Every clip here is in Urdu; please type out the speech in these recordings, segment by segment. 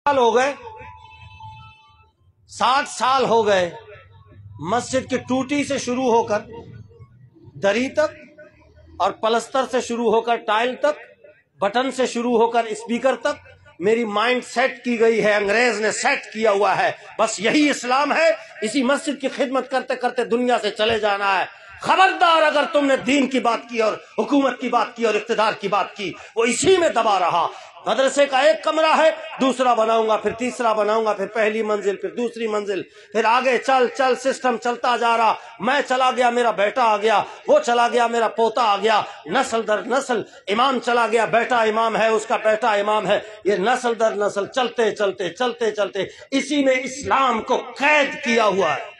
سال ہو گئے 60 سال ہو گئے مسجد کی ٹوٹی سے شروع ہو کر دری تک اور پلستر سے شروع ہو کر ٹائل تک، بٹن سے شروع ہو کر اسپیکر تک میری مائنڈ سیٹ کی گئی ہے، انگریز نے سیٹ کیا ہوا ہے، بس یہی اسلام ہے، اسی مسجد کی خدمت کرتے کرتے دنیا سے چلے جانا ہے۔ خبردار اگر تم نے دین کی بات کی اور حکومت کی بات کی اور اقتدار کی بات کی، وہ اسی میں دبا رہا۔ مدرسے کا ایک کمرہ ہے، دوسرا بناؤں گا، پھر تیسرا بناؤں گا، پھر پہلی منزل، پھر دوسری منزل، پھر آگے چل چل سسٹم چلتا جا رہا۔ میں چلا گیا، میرا بیٹا آ گیا، وہ چلا گیا، میرا پوتا آ گیا، نسل در نسل۔ امام چلا گیا، بیٹا امام ہے، اس کا بیٹا امام ہے، یہ نسل در نسل چلتے چلتے چلتے چلتے اسی میں اسلام کو قید کیا ہوا ہے۔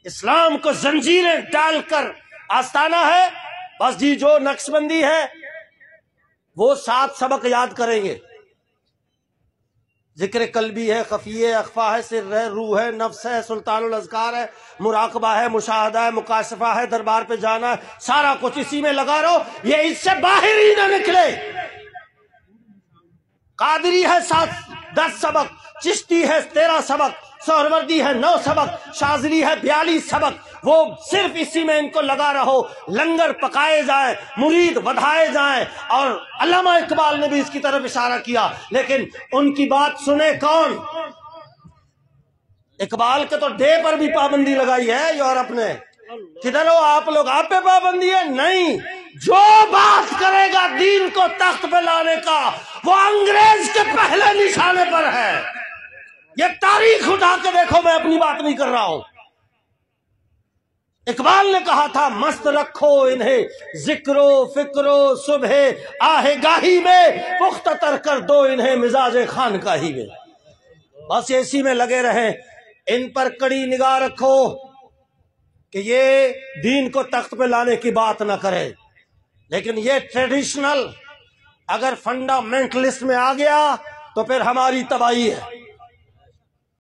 اسلام کو زنجیریں ڈال کر آستانہ ہے، بس جی جو نقش بندی ہے وہ 7 سبق یاد کریں گے۔ ذکر قلبی ہے، خفی ہے، اخفا ہے، سر ہے، روح ہے، نفس ہے، سلطان الاذکار ہے، مراقبہ ہے، مشاہدہ ہے، مکاشفہ ہے، دربار پہ جانا ہے، سارا کچھ اسی میں لگا رہو، یہ اس سے باہر ہی نہ نکلے۔ قادری ہے 10 سبق، چشتی ہے 13 سبق، سہروردی ہے 9 سبق، شاذلی ہے 42 سبق، وہ صرف اسی میں ان کو لگا رہو، لنگر پکائے جائیں، مرید بدھائے جائیں۔ اور علامہ اقبال نے بھی اس کی طرف اشارہ کیا، لیکن ان کی بات سنے کون؟ اقبال کے تو ڈے پر بھی پابندی لگائی ہے یورپ نے۔ کدھر ہو آپ لوگ؟ آپ پہ پابندی ہے؟ نہیں، جو بات کرے گا دین کو تخت پہ لانے کا وہ انگریز کے پہلے نشانے پر ہے۔ یہ تاریخ اٹھا کے دیکھو، میں اپنی بات نہیں کر رہا ہوں۔ اقبال نے کہا تھا مست رکھو انہیں ذکر و فکر و صبح آہ گاہی میں، پختہ تر کر دو انہیں مزاج خانقاہی میں۔ بس اسی میں لگے رہیں، ان پر کڑی نگاہ رکھو کہ یہ دین کو تخت پہ لانے کی بات نہ کرے، لیکن یہ ٹریڈیشنل اگر فنڈامنٹلسٹ میں آ گیا تو پھر ہماری تباہی ہے۔